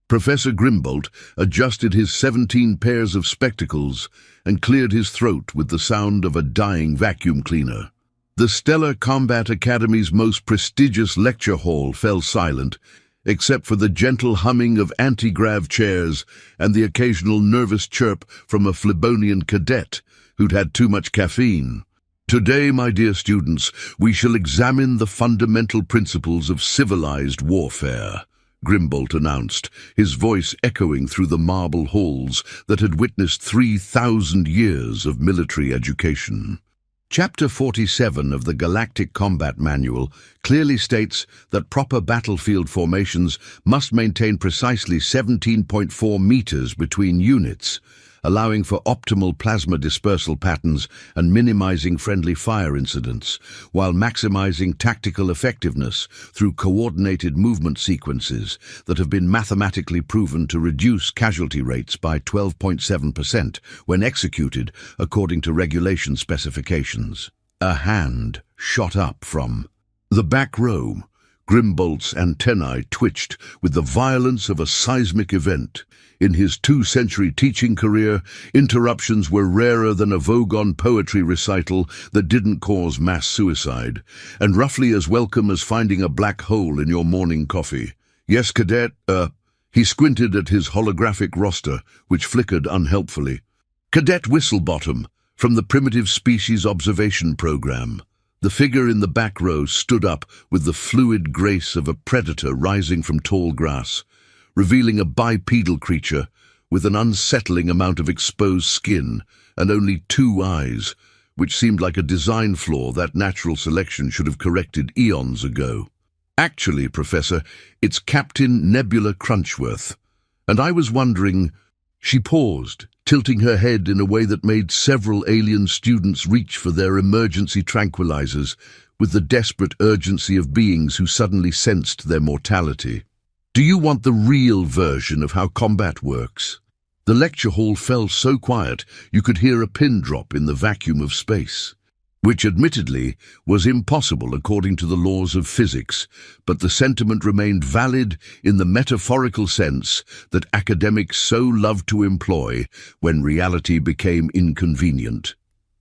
Professor Grimbolt adjusted his 17 pairs of spectacles and cleared his throat with the sound of a dying vacuum cleaner. The Stellar Combat Academy's most prestigious lecture hall fell silent, except for the gentle humming of anti-grav chairs and the occasional nervous chirp from a Flibonian cadet who'd had too much caffeine. Today, my dear students, we shall examine the fundamental principles of civilized warfare, Grimbolt announced, his voice echoing through the marble halls that had witnessed 3,000 years of military education. Chapter 47 of the Galactic Combat Manual clearly states that proper battlefield formations must maintain precisely 17.4 meters between units, allowing for optimal plasma dispersal patterns and minimizing friendly fire incidents, while maximizing tactical effectiveness through coordinated movement sequences that have been mathematically proven to reduce casualty rates by 12.7% when executed according to regulation specifications. A hand shot up from the back row. Grimbolt's antennae twitched with the violence of a seismic event. In his 2-century teaching career, interruptions were rarer than a Vogon poetry recital that didn't cause mass suicide, and roughly as welcome as finding a black hole in your morning coffee. Yes, cadet, he squinted at his holographic roster, which flickered unhelpfully. Cadet Whistlebottom, from the Primitive Species Observation Program. The figure in the back row stood up with the fluid grace of a predator rising from tall grass, revealing a bipedal creature with an unsettling amount of exposed skin and only 2 eyes, which seemed like a design flaw that natural selection should have corrected eons ago. Actually, Professor, it's Captain Nebula Crunchworth, and I was wondering... She paused, tilting her head in a way that made several alien students reach for their emergency tranquilizers with the desperate urgency of beings who suddenly sensed their mortality. Do you want the real version of how combat works? The lecture hall fell so quiet you could hear a pin drop in the vacuum of space, which admittedly was impossible according to the laws of physics, but the sentiment remained valid in the metaphorical sense that academics so loved to employ when reality became inconvenient.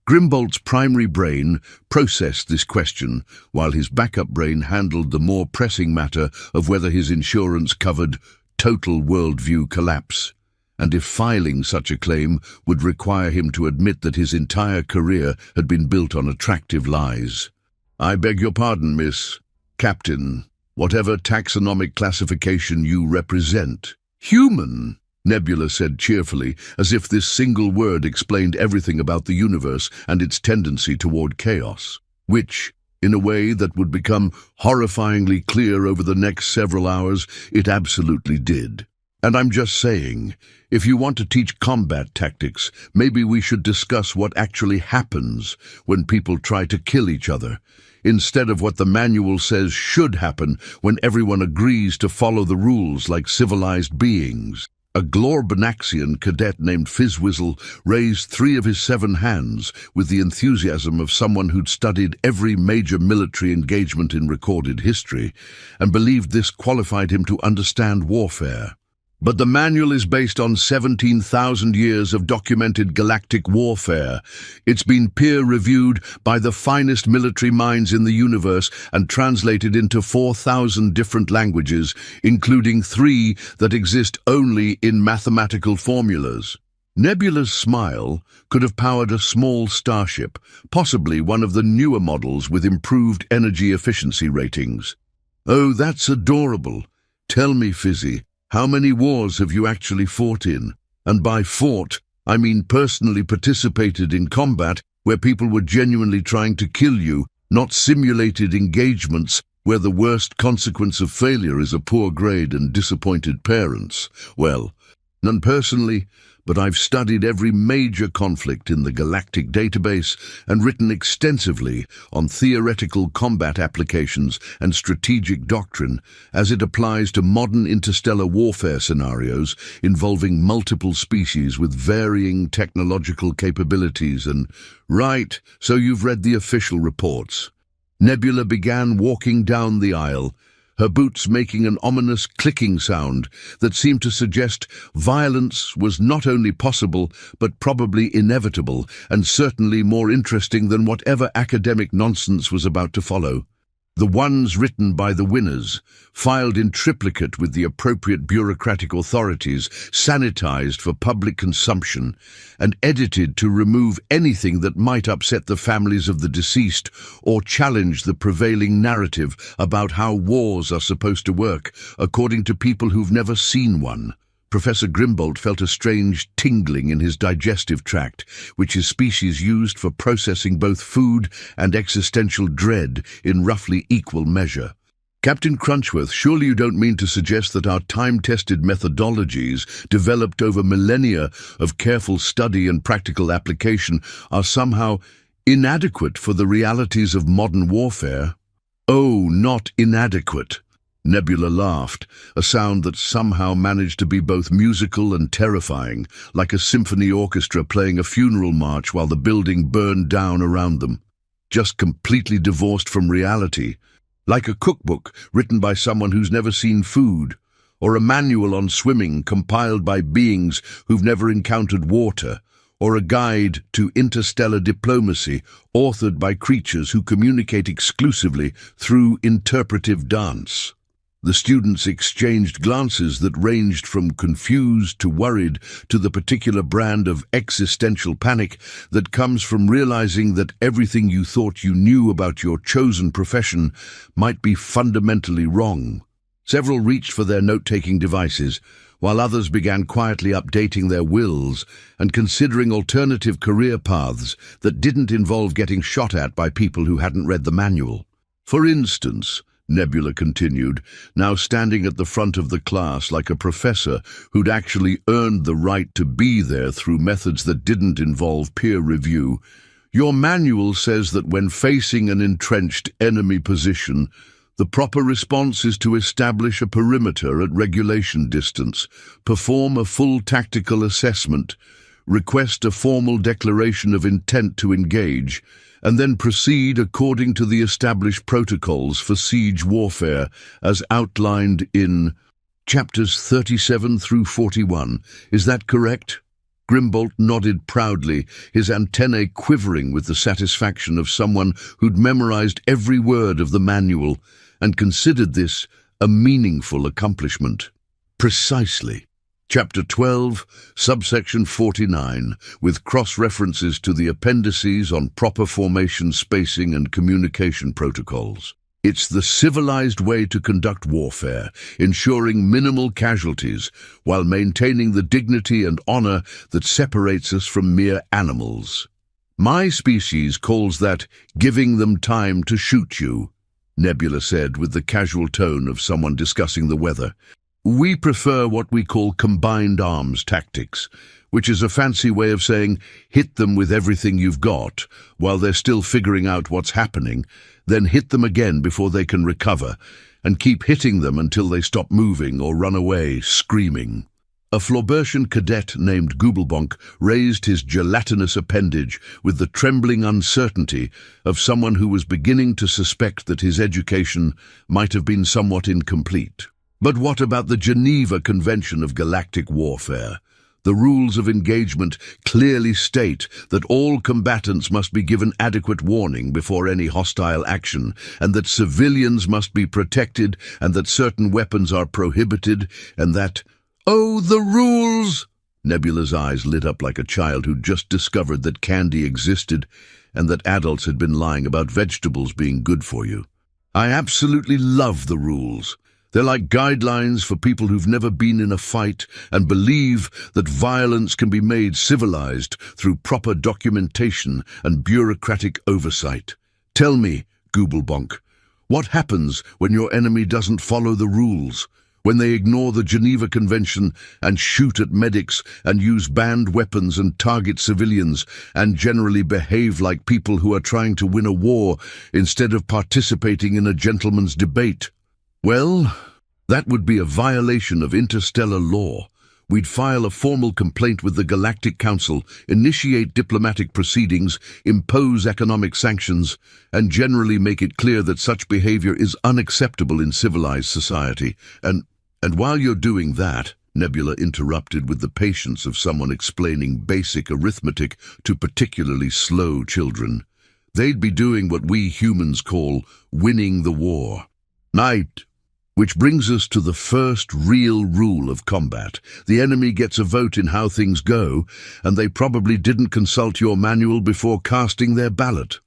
Grimbolt's primary brain processed this question, while his backup brain handled the more pressing matter of whether his insurance covered total worldview collapse, and if filing such a claim would require him to admit that his entire career had been built on attractive lies. I beg your pardon, Miss Captain, whatever taxonomic classification you represent. Human, Nebula said cheerfully, as if this single word explained everything about the universe and its tendency toward chaos, which, in a way that would become horrifyingly clear over the next several hours, it absolutely did. And I'm just saying, if you want to teach combat tactics, maybe we should discuss what actually happens when people try to kill each other, instead of what the manual says should happen when everyone agrees to follow the rules like civilized beings. A Glorbonaxian cadet named Fizzwizzle raised 3 of his 7 hands with the enthusiasm of someone who'd studied every major military engagement in recorded history and believed this qualified him to understand warfare. But the manual is based on 17,000 years of documented galactic warfare. It's been peer-reviewed by the finest military minds in the universe and translated into 4,000 different languages, including 3 that exist only in mathematical formulas. Nebula's smile could have powered a small starship, possibly one of the newer models with improved energy efficiency ratings. Oh, that's adorable. Tell me, Fizzy, how many wars have you actually fought in? And by fought, I mean personally participated in combat where people were genuinely trying to kill you, not simulated engagements where the worst consequence of failure is a poor grade and disappointed parents. Well, none personally, but I've studied every major conflict in the Galactic database and written extensively on theoretical combat applications and strategic doctrine as it applies to modern interstellar warfare scenarios involving multiple species with varying technological capabilities and... Right, so you've read the official reports. Nebula began walking down the aisle, her boots making an ominous clicking sound that seemed to suggest violence was not only possible, but probably inevitable, and certainly more interesting than whatever academic nonsense was about to follow. The ones written by the winners, filed in triplicate with the appropriate bureaucratic authorities, sanitized for public consumption, and edited to remove anything that might upset the families of the deceased or challenge the prevailing narrative about how wars are supposed to work, according to people who've never seen one. Professor Grimbolt felt a strange tingling in his digestive tract, which his species used for processing both food and existential dread in roughly equal measure. Captain Crunchworth, surely you don't mean to suggest that our time-tested methodologies, developed over millennia of careful study and practical application, are somehow inadequate for the realities of modern warfare? Oh, not inadequate. Nebula laughed, a sound that somehow managed to be both musical and terrifying, like a symphony orchestra playing a funeral march while the building burned down around them. Just completely divorced from reality, like a cookbook written by someone who's never seen food, or a manual on swimming compiled by beings who've never encountered water, or a guide to interstellar diplomacy authored by creatures who communicate exclusively through interpretive dance. The students exchanged glances that ranged from confused to worried to the particular brand of existential panic that comes from realizing that everything you thought you knew about your chosen profession might be fundamentally wrong. Several reached for their note-taking devices, while others began quietly updating their wills and considering alternative career paths that didn't involve getting shot at by people who hadn't read the manual. For instance, Nebula continued, now standing at the front of the class like a professor who'd actually earned the right to be there through methods that didn't involve peer review, your manual says that when facing an entrenched enemy position, the proper response is to establish a perimeter at regulation distance, perform a full tactical assessment, request a formal declaration of intent to engage, and then proceed according to the established protocols for siege warfare as outlined in chapters 37 through 41. Is that correct? Grimbolt nodded proudly, his antennae quivering with the satisfaction of someone who'd memorized every word of the manual and considered this a meaningful accomplishment. Precisely. Chapter 12, subsection 49, with cross-references to the appendices on proper formation spacing and communication protocols. It's the civilized way to conduct warfare, ensuring minimal casualties while maintaining the dignity and honor that separates us from mere animals. My species calls that giving them time to shoot you, Nebula said with the casual tone of someone discussing the weather. We prefer what we call combined arms tactics, which is a fancy way of saying hit them with everything you've got while they're still figuring out what's happening, then hit them again before they can recover, and keep hitting them until they stop moving or run away, screaming. A Flaubertian cadet named Gooblebonk raised his gelatinous appendage with the trembling uncertainty of someone who was beginning to suspect that his education might have been somewhat incomplete. But what about the Geneva Convention of Galactic Warfare? The rules of engagement clearly state that all combatants must be given adequate warning before any hostile action, and that civilians must be protected, and that certain weapons are prohibited, and that— Oh, the rules! Nebula's eyes lit up like a child who'd just discovered that candy existed and that adults had been lying about vegetables being good for you. I absolutely love the rules. They're like guidelines for people who've never been in a fight and believe that violence can be made civilized through proper documentation and bureaucratic oversight. Tell me, Gooblebonk, what happens when your enemy doesn't follow the rules? When they ignore the Geneva Convention and shoot at medics and use banned weapons and target civilians and generally behave like people who are trying to win a war instead of participating in a gentleman's debate? Well, that would be a violation of interstellar law, We'd file a formal complaint with the Galactic Council, initiate diplomatic proceedings, impose economic sanctions, and generally make it clear that such behavior is unacceptable in civilized society. And while you're doing that, Nebula interrupted with the patience of someone explaining basic arithmetic to particularly slow children, they'd be doing what we humans call winning the war. Night. Which brings us to the first real rule of combat. The enemy gets a vote in how things go, and they probably didn't consult your manual before casting their ballot.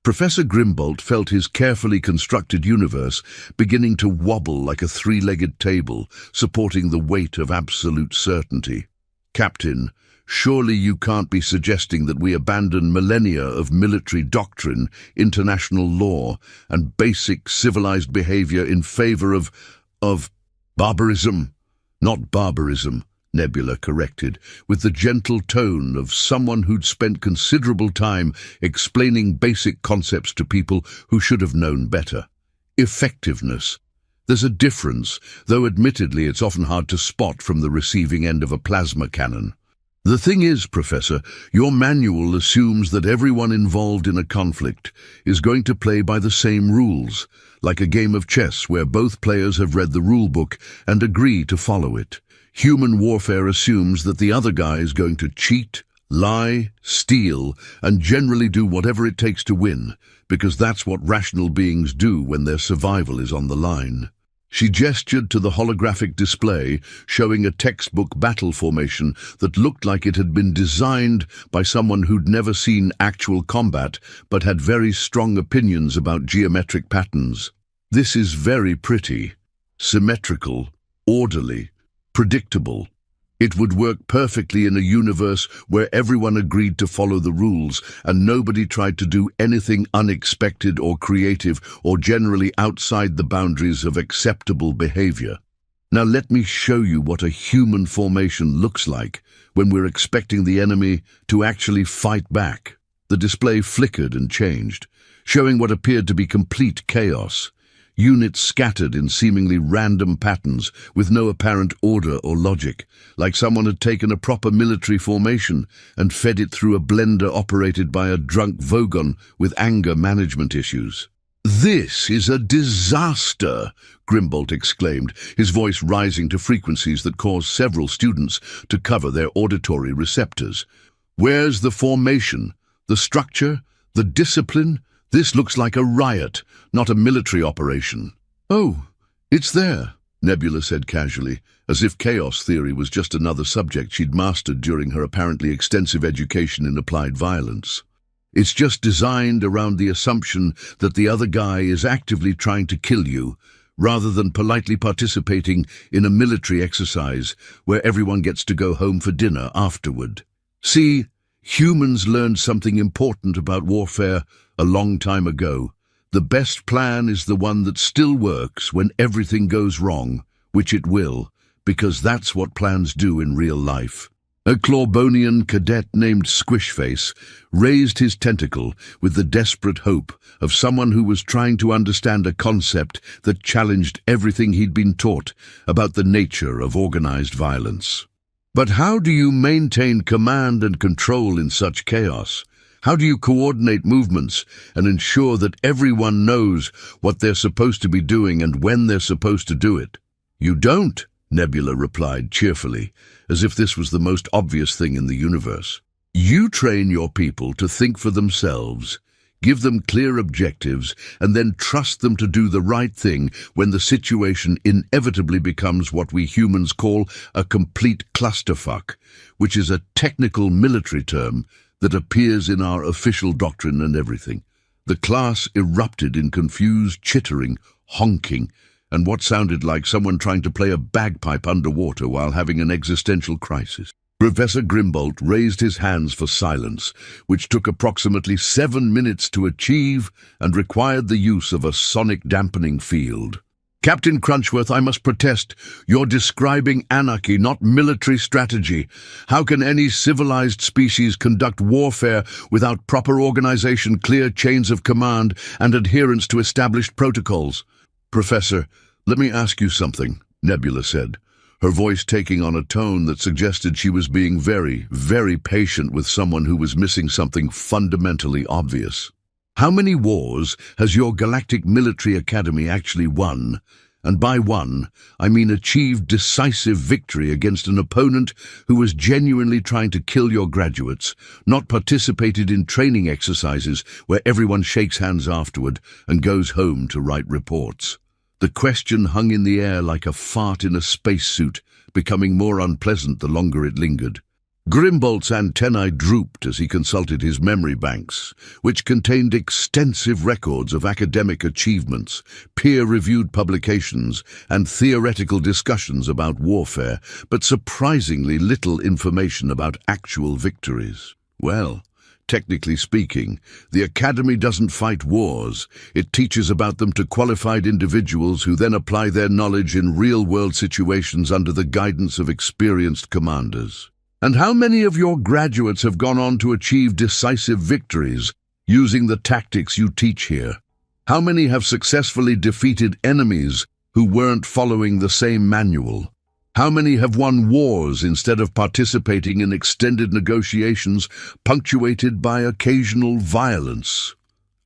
Professor Grimbolt felt his carefully constructed universe beginning to wobble like a three-legged table, supporting the weight of absolute certainty. Captain, surely you can't be suggesting that we abandon millennia of military doctrine, international law, and basic civilized behavior in favor of barbarism? Not barbarism, Nebula corrected, with the gentle tone of someone who'd spent considerable time explaining basic concepts to people who should have known better. Effectiveness. There's a difference, though admittedly it's often hard to spot from the receiving end of a plasma cannon. The thing is, Professor, your manual assumes that everyone involved in a conflict is going to play by the same rules, like a game of chess where both players have read the rulebook and agree to follow it. Human warfare assumes that the other guy is going to cheat, lie, steal, and generally do whatever it takes to win, because that's what rational beings do when their survival is on the line. She gestured to the holographic display, showing a textbook battle formation that looked like it had been designed by someone who'd never seen actual combat, but had very strong opinions about geometric patterns. This is very pretty, symmetrical, orderly, predictable. It would work perfectly in a universe where everyone agreed to follow the rules and nobody tried to do anything unexpected or creative or generally outside the boundaries of acceptable behavior. Now let me show you what a human formation looks like when we're expecting the enemy to actually fight back. The display flickered and changed, showing what appeared to be complete chaos. Units scattered in seemingly random patterns with no apparent order or logic, like someone had taken a proper military formation and fed it through a blender operated by a drunk Vogon with anger management issues. "This is a disaster," Grimbolt exclaimed, his voice rising to frequencies that caused several students to cover their auditory receptors. "Where's the formation? The structure? The discipline? This looks like a riot, not a military operation." "Oh, it's there," Nebula said casually, as if chaos theory was just another subject she'd mastered during her apparently extensive education in applied violence. "It's just designed around the assumption that the other guy is actively trying to kill you, rather than politely participating in a military exercise where everyone gets to go home for dinner afterward. See, humans learned something important about warfare a long time ago. The best plan is the one that still works when everything goes wrong, which it will, because that's what plans do in real life." A Clawbonian cadet named Squishface raised his tentacle with the desperate hope of someone who was trying to understand a concept that challenged everything he'd been taught about the nature of organized violence. "But how do you maintain command and control in such chaos? How do you coordinate movements and ensure that everyone knows what they're supposed to be doing and when they're supposed to do it?" "You don't," Nebula replied cheerfully, as if this was the most obvious thing in the universe. "You train your people to think for themselves, give them clear objectives, and then trust them to do the right thing when the situation inevitably becomes what we humans call a complete clusterfuck, which is a technical military term that appears in our official doctrine and everything." The class erupted in confused chittering, honking, and what sounded like someone trying to play a bagpipe underwater while having an existential crisis. Professor Grimbolt raised his hands for silence, which took approximately 7 minutes to achieve and required the use of a sonic dampening field. "Captain Crunchworth, I must protest. You're describing anarchy, not military strategy. How can any civilized species conduct warfare without proper organization, clear chains of command, and adherence to established protocols?" "Professor, let me ask you something," Nebula said. her voice taking on a tone that suggested she was being very, very patient with someone who was missing something fundamentally obvious. How many wars has your Galactic Military Academy actually won? And by won, I mean achieved decisive victory against an opponent who was genuinely trying to kill your graduates, not participated in training exercises where everyone shakes hands afterward and goes home to write reports. The question hung in the air like a fart in a spacesuit, becoming more unpleasant the longer it lingered. Grimbolt's antennae drooped as he consulted his memory banks, which contained extensive records of academic achievements, peer-reviewed publications, and theoretical discussions about warfare, but surprisingly little information about actual victories. Well, technically speaking, the Academy doesn't fight wars. It teaches about them to qualified individuals who then apply their knowledge in real-world situations under the guidance of experienced commanders. And how many of your graduates have gone on to achieve decisive victories using the tactics you teach here? How many have successfully defeated enemies who weren't following the same manual? How many have won wars instead of participating in extended negotiations punctuated by occasional violence?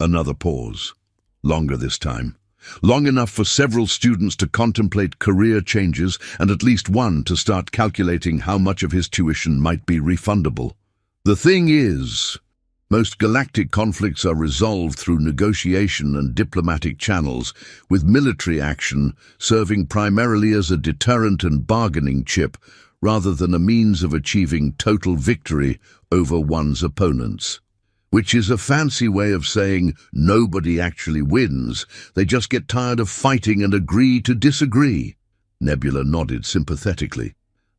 Another pause. Longer this time. Long enough for several students to contemplate career changes and at least one to start calculating how much of his tuition might be refundable. The thing is, most galactic conflicts are resolved through negotiation and diplomatic channels, with military action serving primarily as a deterrent and bargaining chip rather than a means of achieving total victory over one's opponents. Which is a fancy way of saying nobody actually wins, they just get tired of fighting and agree to disagree. Nebula nodded sympathetically.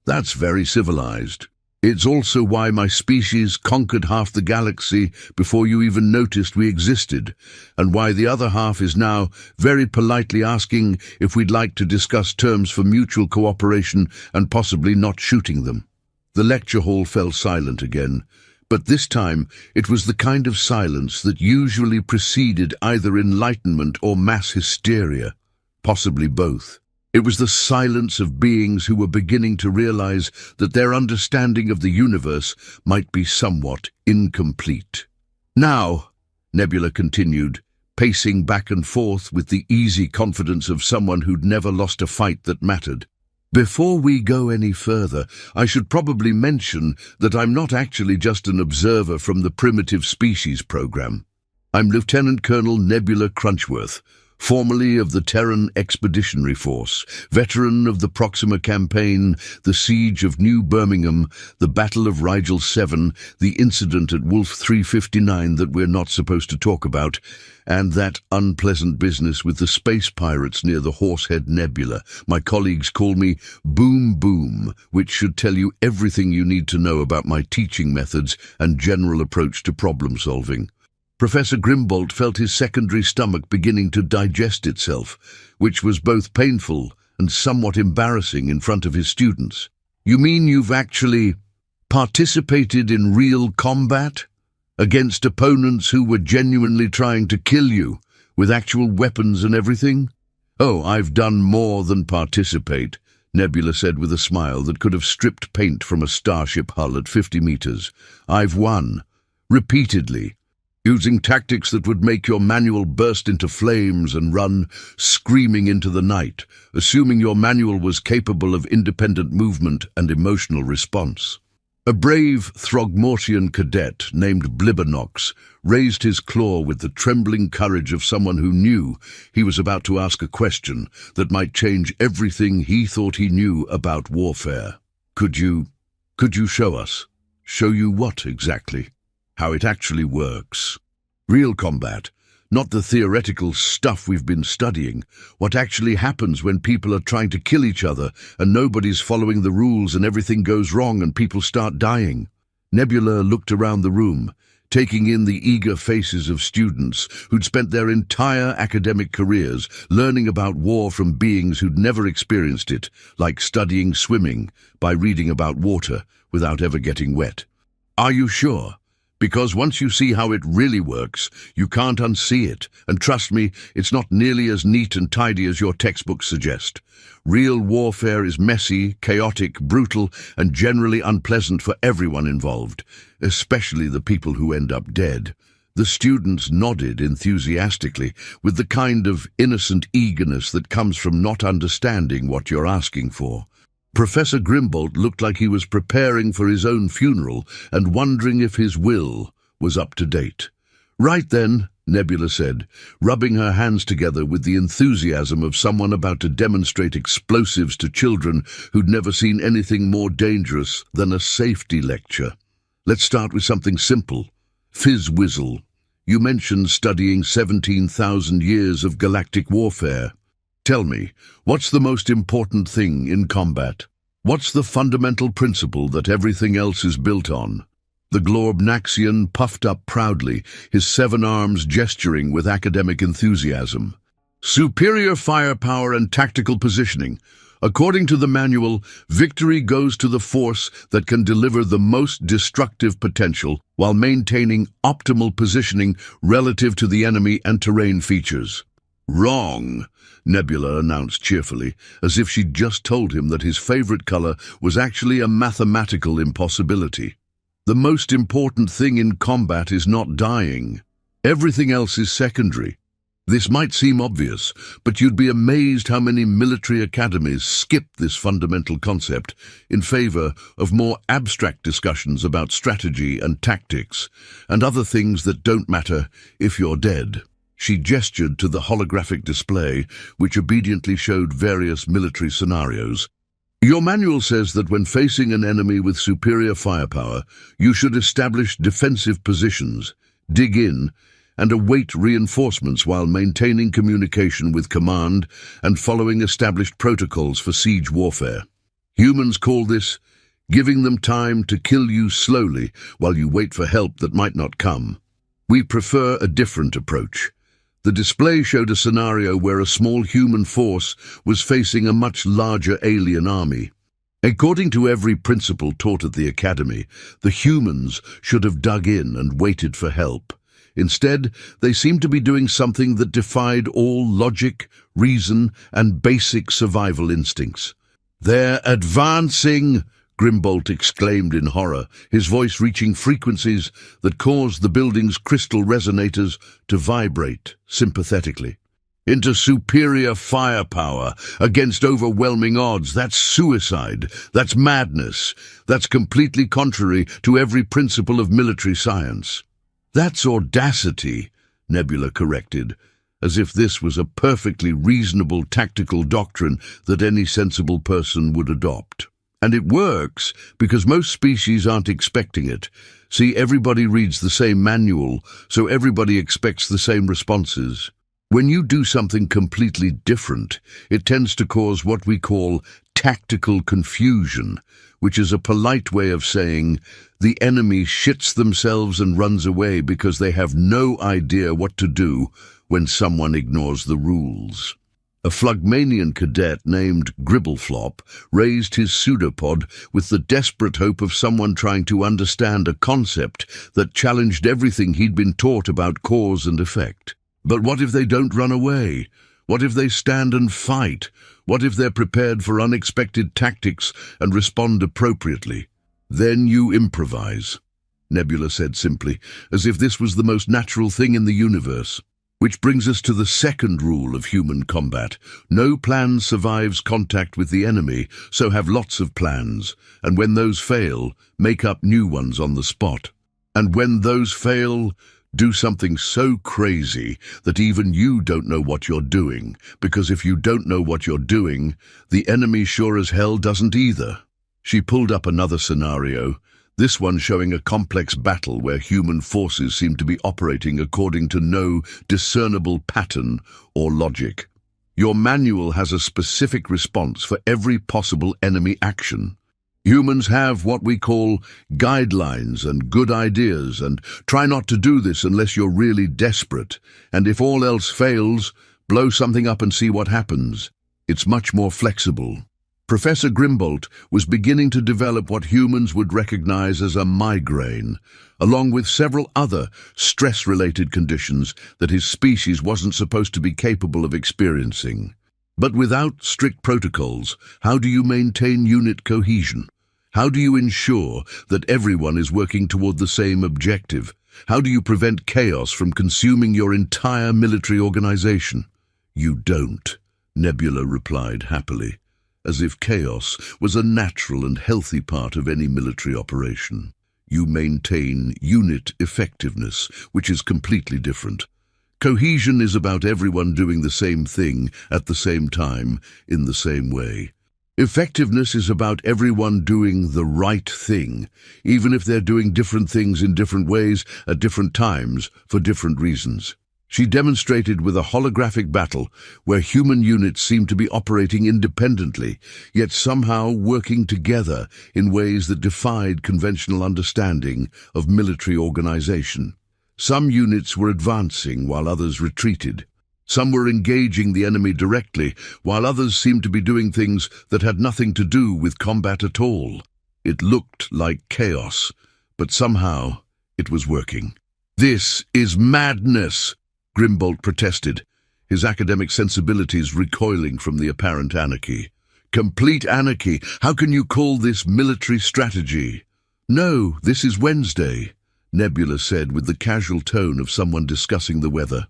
That's very civilized. It's also why my species conquered half the galaxy before you even noticed we existed, and why the other half is now very politely asking if we'd like to discuss terms for mutual cooperation and possibly not shooting them. The lecture hall fell silent again. But this time it was the kind of silence that usually preceded either enlightenment or mass hysteria, possibly both. It was the silence of beings who were beginning to realize that their understanding of the universe might be somewhat incomplete. Now, Nebula continued, pacing back and forth with the easy confidence of someone who'd never lost a fight that mattered. Before we go any further, I should probably mention that I'm not actually just an observer from the Primitive Species Program. I'm Lieutenant Colonel Nebula Crunchworth, formerly of the Terran Expeditionary Force, veteran of the Proxima Campaign, the Siege of New Birmingham, the Battle of Rigel 7, the incident at Wolf 359 that we're not supposed to talk about, and that unpleasant business with the space pirates near the Horsehead Nebula. My colleagues call me Boom Boom, which should tell you everything you need to know about my teaching methods and general approach to problem solving. Professor Grimbolt felt his secondary stomach beginning to digest itself, which was both painful and somewhat embarrassing in front of his students. You mean you've actually participated in real combat? Against opponents who were genuinely trying to kill you, with actual weapons and everything? Oh, I've done more than participate, Nebula said with a smile that could have stripped paint from a starship hull at 50 meters. I've won. Repeatedly. Using tactics that would make your manual burst into flames and run screaming into the night, assuming your manual was capable of independent movement and emotional response. A brave Throgmortian cadet named Blibbernox raised his claw with the trembling courage of someone who knew he was about to ask a question that might change everything he thought he knew about warfare. Could you show us? Show you what exactly? How it actually works. Real combat, not the theoretical stuff we've been studying. What actually happens when people are trying to kill each other and nobody's following the rules and everything goes wrong and people start dying. Nebula looked around the room, taking in the eager faces of students who'd spent their entire academic careers learning about war from beings who'd never experienced it, like studying swimming by reading about water without ever getting wet. Are you sure? Because once you see how it really works, you can't unsee it. And trust me, it's not nearly as neat and tidy as your textbooks suggest. Real warfare is messy, chaotic, brutal, and generally unpleasant for everyone involved, especially the people who end up dead. The students nodded enthusiastically, with the kind of innocent eagerness that comes from not understanding what you're asking for. Professor Grimbolt looked like he was preparing for his own funeral and wondering if his will was up to date. "Right then," Nebula said, rubbing her hands together with the enthusiasm of someone about to demonstrate explosives to children who'd never seen anything more dangerous than a safety lecture. "Let's start with something simple. Fizz-whizzle. You mentioned studying 17,000 years of galactic warfare. Tell me, what's the most important thing in combat? What's the fundamental principle that everything else is built on?" The Glorb-Naxian puffed up proudly, his 7 arms gesturing with academic enthusiasm. "Superior firepower and tactical positioning. According to the manual, victory goes to the force that can deliver the most destructive potential while maintaining optimal positioning relative to the enemy and terrain features." "Wrong," Nebula announced cheerfully, as if she'd just told him that his favorite color was actually a mathematical impossibility. "The most important thing in combat is not dying. Everything else is secondary. This might seem obvious, but you'd be amazed how many military academies skip this fundamental concept in favor of more abstract discussions about strategy and tactics, and other things that don't matter if you're dead." She gestured to the holographic display, which obediently showed various military scenarios. "Your manual says that when facing an enemy with superior firepower, you should establish defensive positions, dig in, and await reinforcements while maintaining communication with command and following established protocols for siege warfare. Humans call this giving them time to kill you slowly while you wait for help that might not come. We prefer a different approach." The display showed a scenario where a small human force was facing a much larger alien army. According to every principle taught at the academy, the humans should have dug in and waited for help. Instead, they seemed to be doing something that defied all logic, reason, and basic survival instincts. "They're advancing!" Grimbolt exclaimed in horror, his voice reaching frequencies that caused the building's crystal resonators to vibrate sympathetically. "Into superior firepower against overwhelming odds. That's suicide. That's madness. That's completely contrary to every principle of military science." "That's audacity," Nebula corrected, as if this was a perfectly reasonable tactical doctrine that any sensible person would adopt. "And it works because most species aren't expecting it. See, everybody reads the same manual, so everybody expects the same responses. When you do something completely different, it tends to cause what we call tactical confusion, which is a polite way of saying the enemy shits themselves and runs away because they have no idea what to do when someone ignores the rules." A Flugmanian cadet named Gribbleflop raised his pseudopod with the desperate hope of someone trying to understand a concept that challenged everything he'd been taught about cause and effect. But what if they don't run away? What if they stand and fight? What if they're prepared for unexpected tactics and respond appropriately? "Then you improvise," Nebula said simply, as if this was the most natural thing in the universe. Which brings us to the second rule of human combat. No plan survives contact with the enemy, so have lots of plans, and when those fail, make up new ones on the spot. And when those fail, do something so crazy that even you don't know what you're doing, because if you don't know what you're doing, the enemy sure as hell doesn't either. She pulled up another scenario, this one showing a complex battle where human forces seem to be operating according to no discernible pattern or logic. Your manual has a specific response for every possible enemy action. Humans have what we call guidelines and good ideas, and try not to do this unless you're really desperate. And if all else fails, blow something up and see what happens. It's much more flexible. Professor Grimbolt was beginning to develop what humans would recognize as a migraine, along with several other stress-related conditions that his species wasn't supposed to be capable of experiencing. But without strict protocols, how do you maintain unit cohesion? How do you ensure that everyone is working toward the same objective? How do you prevent chaos from consuming your entire military organization? You don't, Nebula replied happily, as if chaos was a natural and healthy part of any military operation. You maintain unit effectiveness, which is completely different. Cohesion is about everyone doing the same thing at the same time, in the same way. Effectiveness is about everyone doing the right thing, even if they're doing different things in different ways at different times for different reasons. She demonstrated with a holographic battle where human units seemed to be operating independently, yet somehow working together in ways that defied conventional understanding of military organization. Some units were advancing while others retreated. Some were engaging the enemy directly, while others seemed to be doing things that had nothing to do with combat at all. It looked like chaos, but somehow it was working. "This is madness!" Grimbolt protested, his academic sensibilities recoiling from the apparent anarchy. "Complete anarchy! How can you call this military strategy?" "No, this is Wednesday," Nebula said with the casual tone of someone discussing the weather.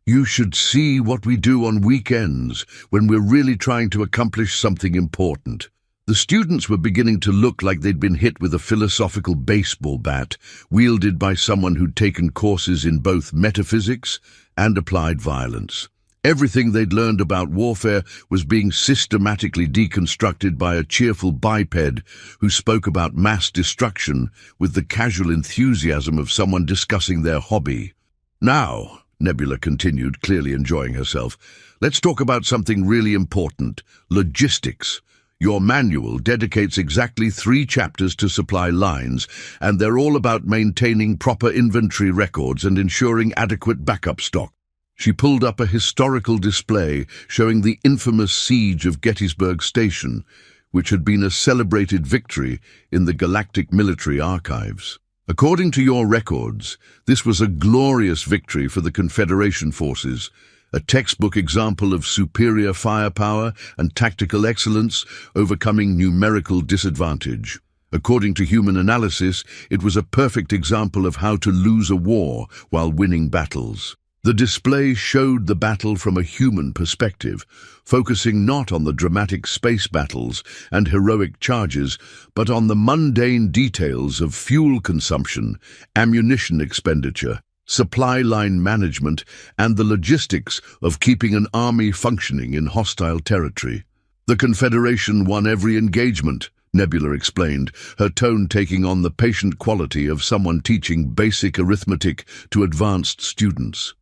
"You should see what we do on weekends when we're really trying to accomplish something important." The students were beginning to look like they'd been hit with a philosophical baseball bat, wielded by someone who'd taken courses in both metaphysics and applied violence. Everything they'd learned about warfare was being systematically deconstructed by a cheerful biped who spoke about mass destruction with the casual enthusiasm of someone discussing their hobby. "Now," Nebula continued, clearly enjoying herself, "let's talk about something really important: logistics. Your manual dedicates exactly 3 chapters to supply lines, and they're all about maintaining proper inventory records and ensuring adequate backup stock." She pulled up a historical display showing the infamous siege of Gettysburg Station, which had been a celebrated victory in the Galactic military archives. "According to your records, this was a glorious victory for the Confederation forces, a textbook example of superior firepower and tactical excellence overcoming numerical disadvantage. According to human analysis, it was a perfect example of how to lose a war while winning battles." The display showed the battle from a human perspective, focusing not on the dramatic space battles and heroic charges, but on the mundane details of fuel consumption, ammunition expenditure, supply line management, and the logistics of keeping an army functioning in hostile territory. "The Confederation won every engagement," Nebula explained, her tone taking on the patient quality of someone teaching basic arithmetic to advanced students.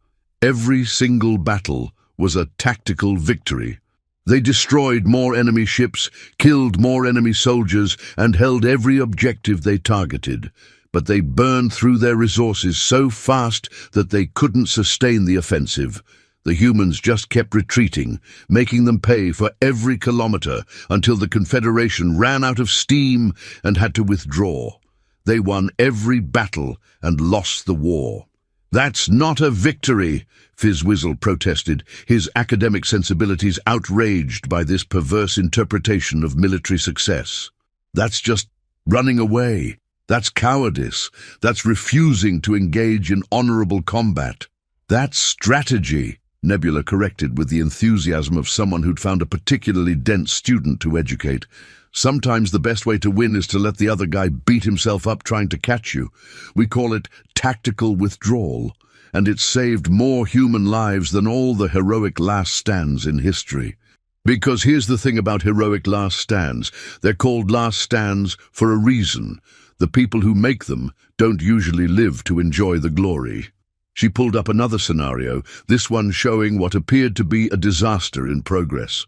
"Every single battle was a tactical victory. They destroyed more enemy ships, killed more enemy soldiers, and held every objective they targeted. But they burned through their resources so fast that they couldn't sustain the offensive. The humans just kept retreating, making them pay for every kilometer until the Confederation ran out of steam and had to withdraw. They won every battle and lost the war." "That's not a victory," Fizzwizzle protested, his academic sensibilities outraged by this perverse interpretation of military success. "That's just running away. That's cowardice. That's refusing to engage in honorable combat." "That's strategy," Nebula corrected with the enthusiasm of someone who'd found a particularly dense student to educate. "Sometimes the best way to win is to let the other guy beat himself up trying to catch you. We call it tactical withdrawal, and it's saved more human lives than all the heroic last stands in history. Because here's the thing about heroic last stands: they're called last stands for a reason. The people who make them don't usually live to enjoy the glory." She pulled up another scenario, this one showing what appeared to be a disaster in progress.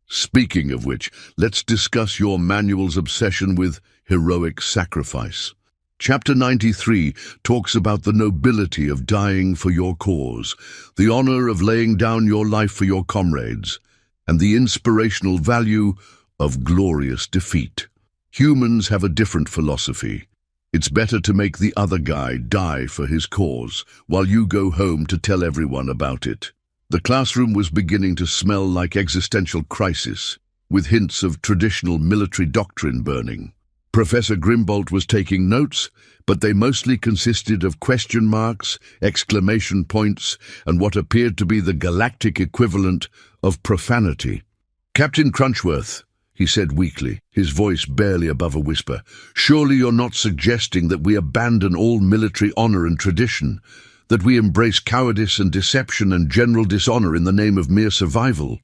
"Speaking of which, let's discuss your manual's obsession with heroic sacrifice. Chapter 93 talks about the nobility of dying for your cause, the honor of laying down your life for your comrades, and the inspirational value of glorious defeat. Humans have a different philosophy. It's better to make the other guy die for his cause, while you go home to tell everyone about it. The classroom was beginning to smell like existential crisis, with hints of traditional military doctrine burning. Professor Grimbolt was taking notes, but they mostly consisted of question marks, exclamation points, and what appeared to be the galactic equivalent of profanity. "Captain Crunchworth," he said weakly, his voice barely above a whisper, "surely you're not suggesting that we abandon all military honor and tradition, that we embrace cowardice and deception and general dishonor in the name of mere survival?"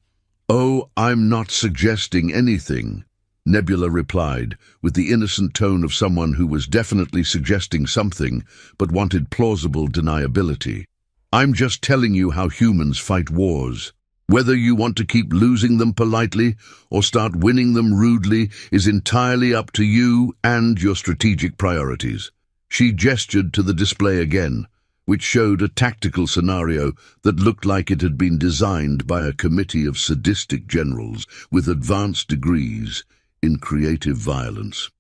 "Oh, I'm not suggesting anything," Nebula replied, with the innocent tone of someone who was definitely suggesting something, but wanted plausible deniability. "I'm just telling you how humans fight wars. Whether you want to keep losing them politely or start winning them rudely is entirely up to you and your strategic priorities." She gestured to the display again, which showed a tactical scenario that looked like it had been designed by a committee of sadistic generals with advanced degrees in creative violence.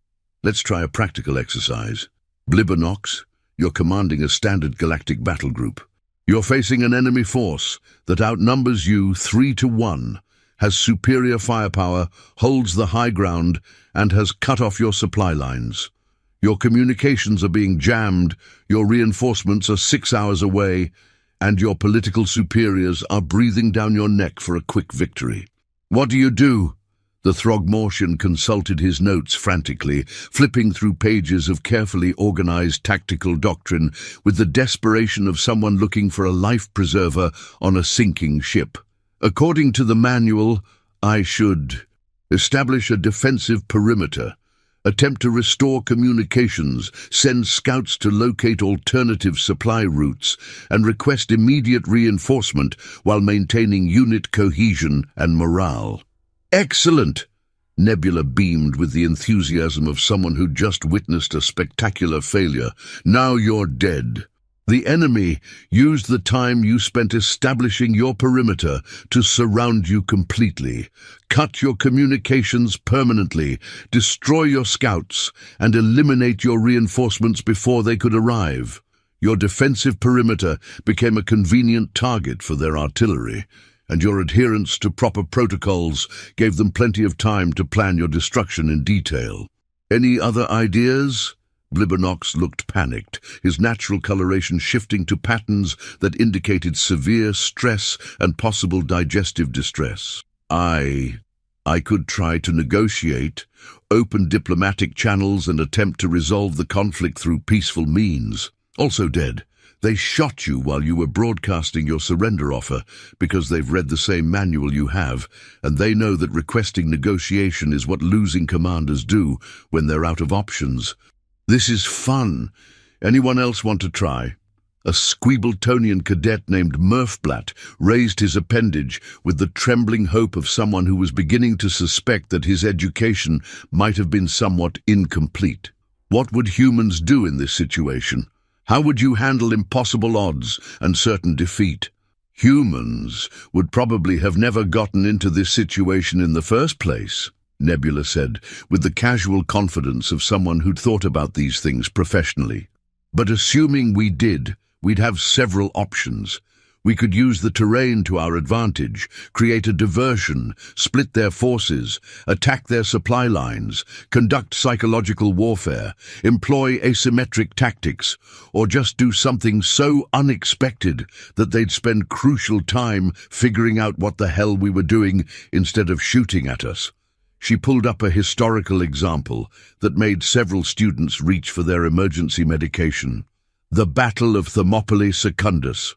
"Let's try a practical exercise. Blibbernox, you're commanding a standard galactic battle group. You're facing an enemy force that outnumbers you 3-1, has superior firepower, holds the high ground, and has cut off your supply lines. Your communications are being jammed, your reinforcements are 6 hours away, and your political superiors are breathing down your neck for a quick victory. What do you do?" The Throgmortian consulted his notes frantically, flipping through pages of carefully organized tactical doctrine with the desperation of someone looking for a life preserver on a sinking ship. "According to the manual, I should establish a defensive perimeter, attempt to restore communications, send scouts to locate alternative supply routes, and request immediate reinforcement while maintaining unit cohesion and morale." "Excellent!" Nebula beamed with the enthusiasm of someone who'd just witnessed a spectacular failure. "Now you're dead. The enemy used the time you spent establishing your perimeter to surround you completely, cut your communications permanently, destroy your scouts, and eliminate your reinforcements before they could arrive. Your defensive perimeter became a convenient target for their artillery, and your adherence to proper protocols gave them plenty of time to plan your destruction in detail. Any other ideas?" Blibbernox looked panicked, his natural coloration shifting to patterns that indicated severe stress and possible digestive distress. I could try to negotiate, open diplomatic channels and attempt to resolve the conflict through peaceful means." "Also dead. They shot you while you were broadcasting your surrender offer because they've read the same manual you have, and they know that requesting negotiation is what losing commanders do when they're out of options. This is fun. Anyone else want to try?" A Squeebletonian cadet named Murphblatt raised his appendage with the trembling hope of someone who was beginning to suspect that his education might have been somewhat incomplete. "What would humans do in this situation? How would you handle impossible odds and certain defeat?" "Humans would probably have never gotten into this situation in the first place," Nebula said, with the casual confidence of someone who'd thought about these things professionally. "But assuming we did, we'd have several options. We could use the terrain to our advantage, create a diversion, split their forces, attack their supply lines, conduct psychological warfare, employ asymmetric tactics, or just do something so unexpected that they'd spend crucial time figuring out what the hell we were doing instead of shooting at us." She pulled up a historical example that made several students reach for their emergency medication. The Battle of Thermopylae Secundus.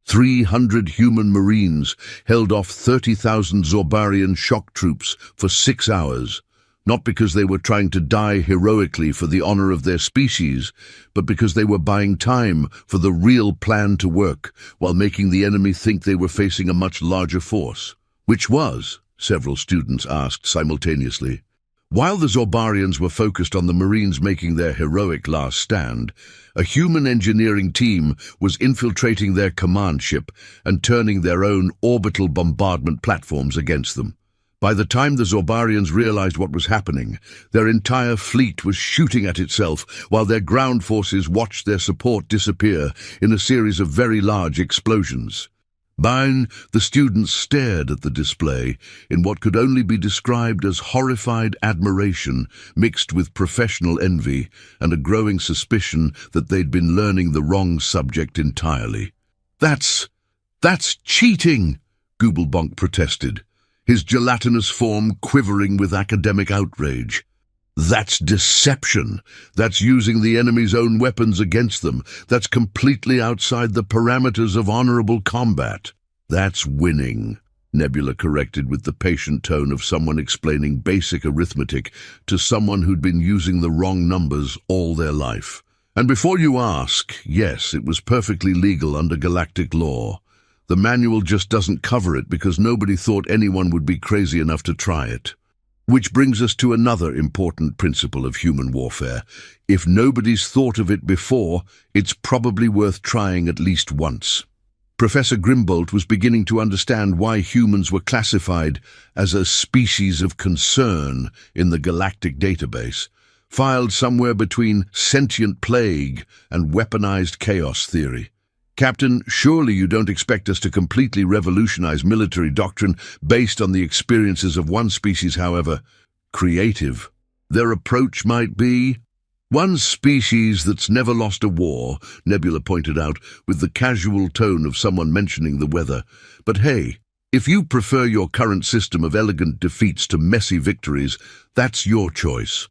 300 human marines held off 30,000 Zorbarian shock troops for 6 hours, not because they were trying to die heroically for the honor of their species, but because they were buying time for the real plan to work, while making the enemy think they were facing a much larger force. "Which was?" several students asked simultaneously. While the Zorbarians were focused on the Marines making their heroic last stand, a human engineering team was infiltrating their command ship and turning their own orbital bombardment platforms against them. By the time the Zorbarians realized what was happening, their entire fleet was shooting at itself, while their ground forces watched their support disappear in a series of very large explosions. The students stared at the display in what could only be described as horrified admiration mixed with professional envy and a growing suspicion that they'd been learning the wrong subject entirely. That's cheating, Gooblebonk protested, his gelatinous form quivering with academic outrage. That's deception. That's using the enemy's own weapons against them. That's completely outside the parameters of honorable combat. That's winning, Nebula corrected with the patient tone of someone explaining basic arithmetic to someone who'd been using the wrong numbers all their life. And before you ask, yes, it was perfectly legal under Galactic law. The manual just doesn't cover it because nobody thought anyone would be crazy enough to try it. Which brings us to another important principle of human warfare. If nobody's thought of it before, it's probably worth trying at least once. Professor Grimbolt was beginning to understand why humans were classified as a species of concern in the Galactic database, filed somewhere between sentient plague and weaponized chaos theory. Captain, surely you don't expect us to completely revolutionize military doctrine based on the experiences of one species, however creative their approach might be? One species that's never lost a war, Nebula pointed out, with the casual tone of someone mentioning the weather. But hey, if you prefer your current system of elegant defeats to messy victories, that's your choice.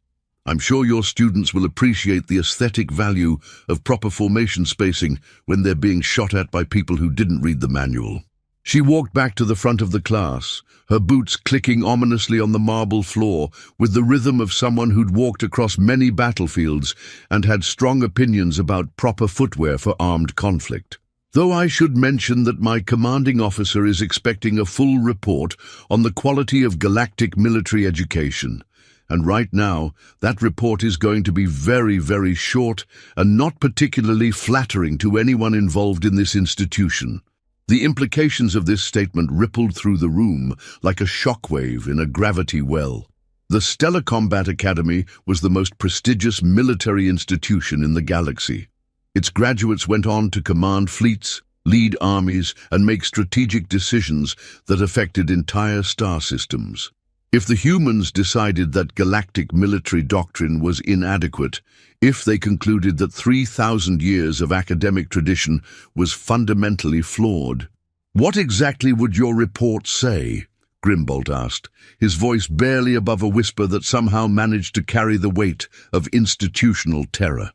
I'm sure your students will appreciate the aesthetic value of proper formation spacing when they're being shot at by people who didn't read the manual. She walked back to the front of the class, her boots clicking ominously on the marble floor with the rhythm of someone who'd walked across many battlefields and had strong opinions about proper footwear for armed conflict. Though I should mention that my commanding officer is expecting a full report on the quality of galactic military education. And right now, that report is going to be very, very short and not particularly flattering to anyone involved in this institution. The implications of this statement rippled through the room like a shockwave in a gravity well. The Stellar Combat Academy was the most prestigious military institution in the galaxy. Its graduates went on to command fleets, lead armies, and make strategic decisions that affected entire star systems. If the humans decided that galactic military doctrine was inadequate, if they concluded that 3,000 years of academic tradition was fundamentally flawed, what exactly would your report say? Grimbolt asked, his voice barely above a whisper that somehow managed to carry the weight of institutional terror.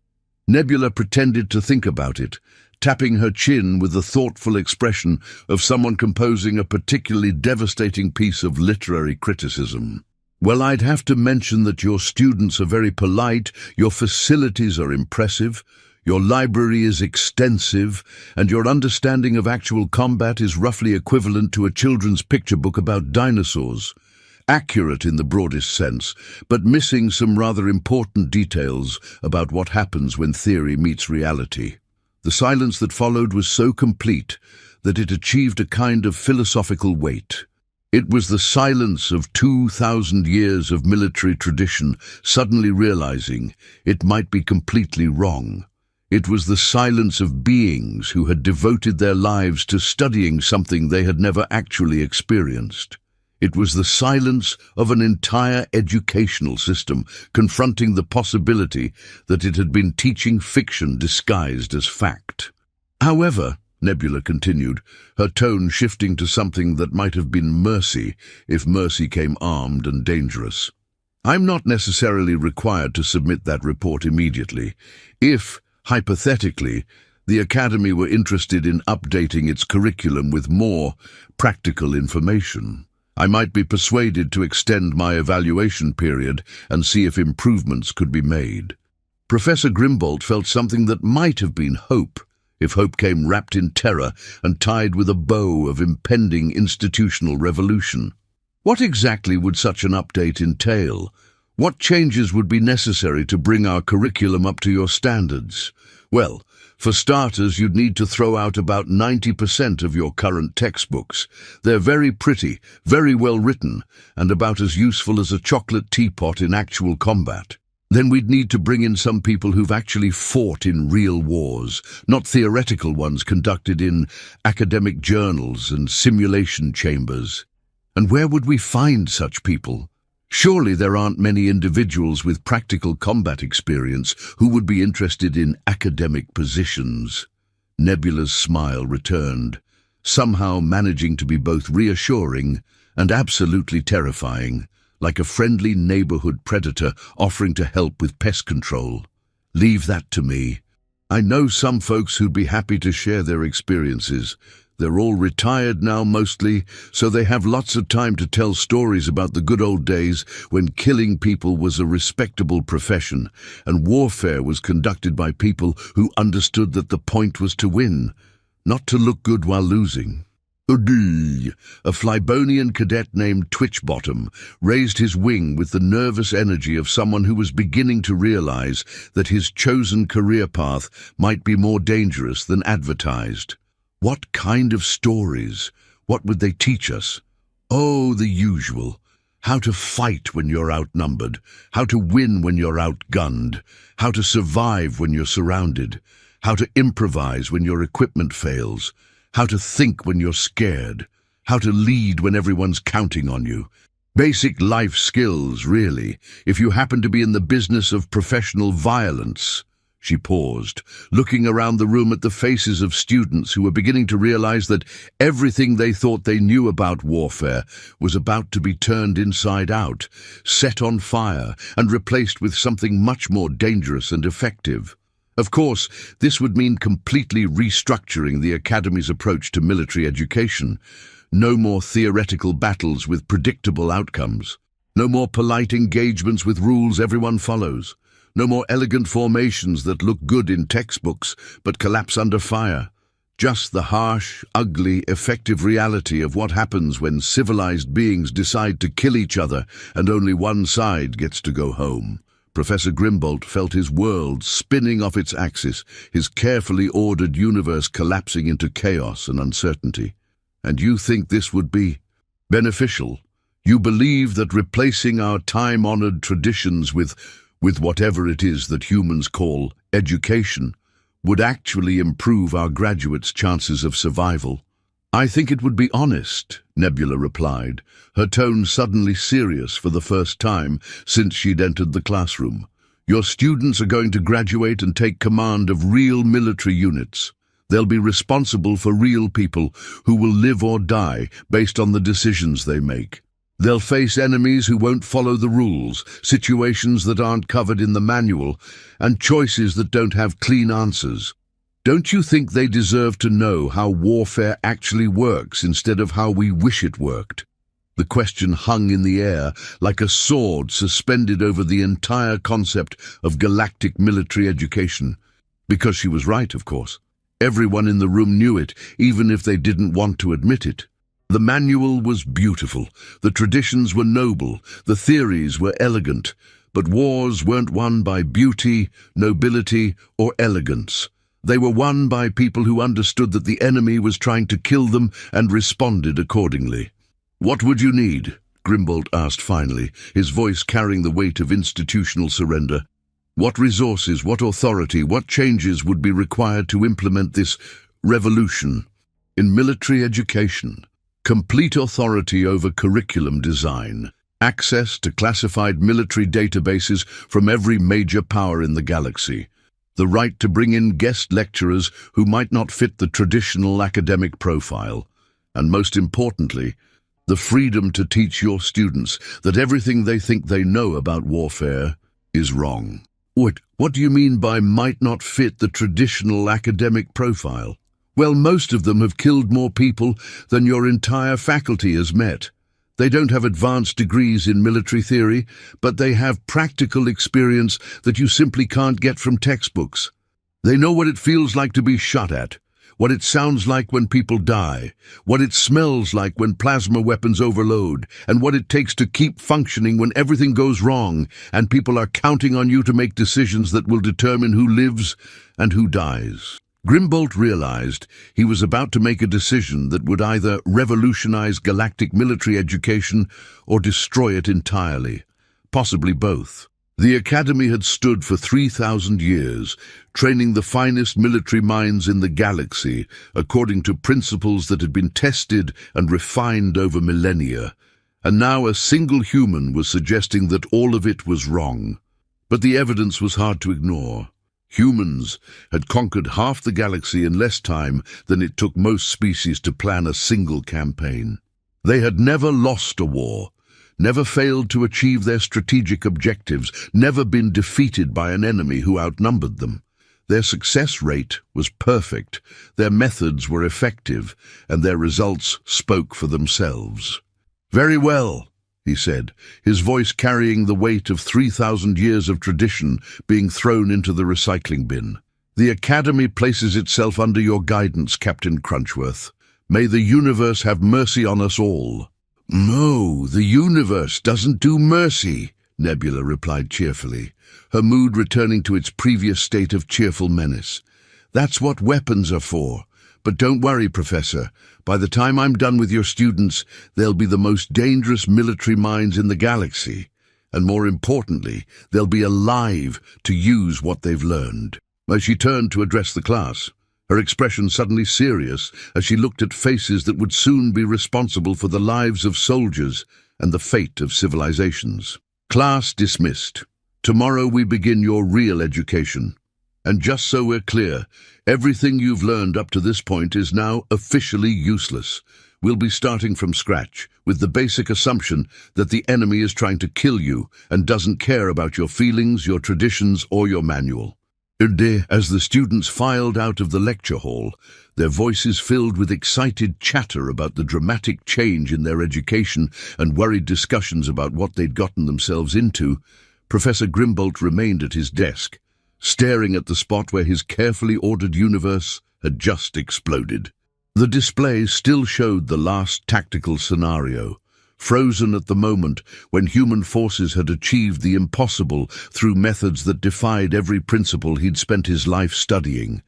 Nebula pretended to think about it, tapping her chin with the thoughtful expression of someone composing a particularly devastating piece of literary criticism. Well, I'd have to mention that your students are very polite, your facilities are impressive, your library is extensive, and your understanding of actual combat is roughly equivalent to a children's picture book about dinosaurs. Accurate in the broadest sense, but missing some rather important details about what happens when theory meets reality. The silence that followed was so complete that it achieved a kind of philosophical weight. It was the silence of 2,000 years of military tradition suddenly realizing it might be completely wrong. It was the silence of beings who had devoted their lives to studying something they had never actually experienced. It was the silence of an entire educational system confronting the possibility that it had been teaching fiction disguised as fact. However, Nebula continued, her tone shifting to something that might have been mercy if mercy came armed and dangerous. I'm not necessarily required to submit that report immediately. If, hypothetically, the Academy were interested in updating its curriculum with more practical information, I might be persuaded to extend my evaluation period and see if improvements could be made. Professor Grimbolt felt something that might have been hope, if hope came wrapped in terror and tied with a bow of impending institutional revolution. What exactly would such an update entail? What changes would be necessary to bring our curriculum up to your standards? Well, For starters, you'd need to throw out about 90% of your current textbooks. They're very pretty, very well written, and about as useful as a chocolate teapot in actual combat. Then we'd need to bring in some people who've actually fought in real wars, not theoretical ones conducted in academic journals and simulation chambers. And where would we find such people? Surely there aren't many individuals with practical combat experience who would be interested in academic positions. Nebula's smile returned, somehow managing to be both reassuring and absolutely terrifying, like a friendly neighborhood predator offering to help with pest control. Leave that to me. I know some folks who'd be happy to share their experiences. They're all retired now mostly, so they have lots of time to tell stories about the good old days when killing people was a respectable profession and warfare was conducted by people who understood that the point was to win, not to look good while losing. Udi, a Flybonian cadet named Twitchbottom, raised his wing with the nervous energy of someone who was beginning to realize that his chosen career path might be more dangerous than advertised. What kind of stories? What would they teach us? Oh, the usual. How to fight when you're outnumbered, how to win when you're outgunned, how to survive when you're surrounded, how to improvise when your equipment fails, how to think when you're scared, how to lead when everyone's counting on you. Basic life skills, really, if you happen to be in the business of professional violence. She paused, looking around the room at the faces of students who were beginning to realize that everything they thought they knew about warfare was about to be turned inside out, set on fire, and replaced with something much more dangerous and effective. Of course, this would mean completely restructuring the Academy's approach to military education. No more theoretical battles with predictable outcomes. No more polite engagements with rules everyone follows. No more elegant formations that look good in textbooks but collapse under fire. Just the harsh, ugly, effective reality of what happens when civilized beings decide to kill each other and only one side gets to go home. Professor Grimbolt felt his world spinning off its axis, his carefully ordered universe collapsing into chaos and uncertainty. And you think this would be beneficial? You believe that replacing our time-honored traditions with whatever it is that humans call education would actually improve our graduates' chances of survival? I think it would be honest, Nebula replied, her tone suddenly serious for the first time since she'd entered the classroom. Your students are going to graduate and take command of real military units. They'll be responsible for real people who will live or die based on the decisions they make. They'll face enemies who won't follow the rules, situations that aren't covered in the manual, and choices that don't have clean answers. Don't you think they deserve to know how warfare actually works instead of how we wish it worked? The question hung in the air like a sword suspended over the entire concept of galactic military education. Because she was right, of course. Everyone in the room knew it, even if they didn't want to admit it. The manual was beautiful, the traditions were noble, the theories were elegant, but wars weren't won by beauty, nobility, or elegance. They were won by people who understood that the enemy was trying to kill them and responded accordingly. What would you need? Grimbolt asked finally, his voice carrying the weight of institutional surrender. What resources, what authority, what changes would be required to implement this revolution? In military education, complete authority over curriculum design, access to classified military databases from every major power in the galaxy, the right to bring in guest lecturers who might not fit the traditional academic profile, and most importantly, the freedom to teach your students that everything they think they know about warfare is wrong. Wait, what do you mean by might not fit the traditional academic profile? Well, most of them have killed more people than your entire faculty has met. They don't have advanced degrees in military theory, but they have practical experience that you simply can't get from textbooks. They know what it feels like to be shot at, what it sounds like when people die, what it smells like when plasma weapons overload, and what it takes to keep functioning when everything goes wrong and people are counting on you to make decisions that will determine who lives and who dies. Grimbolt realized he was about to make a decision that would either revolutionize galactic military education or destroy it entirely, possibly both. The Academy had stood for 3,000 years, training the finest military minds in the galaxy according to principles that had been tested and refined over millennia, and now a single human was suggesting that all of it was wrong. But the evidence was hard to ignore. Humans had conquered half the galaxy in less time than it took most species to plan a single campaign. They had never lost a war, never failed to achieve their strategic objectives, never been defeated by an enemy who outnumbered them. Their success rate was perfect, their methods were effective, and their results spoke for themselves. "Very well," he said, his voice carrying the weight of 3,000 years of tradition being thrown into the recycling bin. "The Academy places itself under your guidance, Captain Crunchworth. May the universe have mercy on us all." "No, the universe doesn't do mercy," Nebula replied cheerfully, her mood returning to its previous state of cheerful menace. "That's what weapons are for. But don't worry, Professor. By the time I'm done with your students, they'll be the most dangerous military minds in the galaxy. And more importantly, they'll be alive to use what they've learned." As she turned to address the class, her expression suddenly serious as she looked at faces that would soon be responsible for the lives of soldiers and the fate of civilizations. "Class dismissed. Tomorrow we begin your real education. And just so we're clear, everything you've learned up to this point is now officially useless. We'll be starting from scratch, with the basic assumption that the enemy is trying to kill you and doesn't care about your feelings, your traditions, or your manual." As the students filed out of the lecture hall, their voices filled with excited chatter about the dramatic change in their education and worried discussions about what they'd gotten themselves into, Professor Grimbolt remained at his desk, staring at the spot where his carefully ordered universe had just exploded. The display still showed the last tactical scenario, frozen at the moment when human forces had achieved the impossible through methods that defied every principle he'd spent his life studying.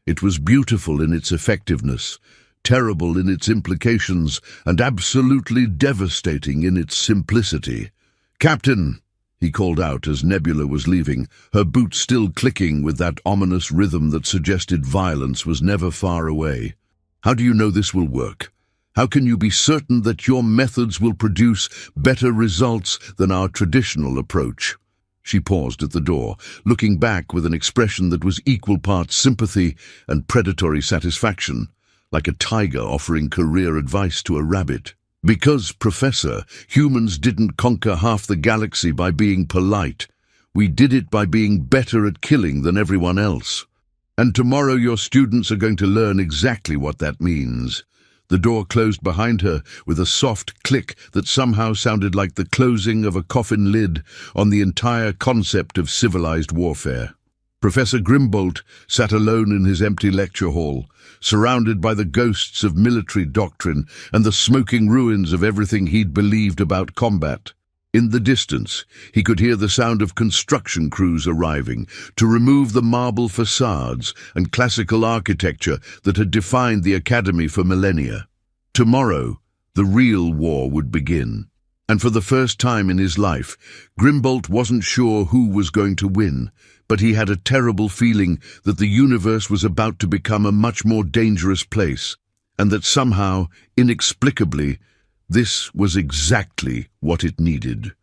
It was beautiful in its effectiveness, terrible in its implications, and absolutely devastating in its simplicity. "Captain," he called out as Nebula was leaving, her boots still clicking with that ominous rhythm that suggested violence was never far away. "How do you know this will work? How can you be certain that your methods will produce better results than our traditional approach?" She paused at the door, looking back with an expression that was equal parts sympathy and predatory satisfaction, like a tiger offering career advice to a rabbit. "Because, Professor, humans didn't conquer half the galaxy by being polite. We did it by being better at killing than everyone else. And tomorrow your students are going to learn exactly what that means." The door closed behind her with a soft click that somehow sounded like the closing of a coffin lid on the entire concept of civilized warfare. Professor Grimbolt sat alone in his empty lecture hall, surrounded by the ghosts of military doctrine and the smoking ruins of everything he'd believed about combat. In the distance, he could hear the sound of construction crews arriving to remove the marble facades and classical architecture that had defined the Academy for millennia. Tomorrow, the real war would begin. And for the first time in his life, Grimbolt wasn't sure who was going to win, but he had a terrible feeling that the universe was about to become a much more dangerous place, and that somehow, inexplicably, this was exactly what it needed.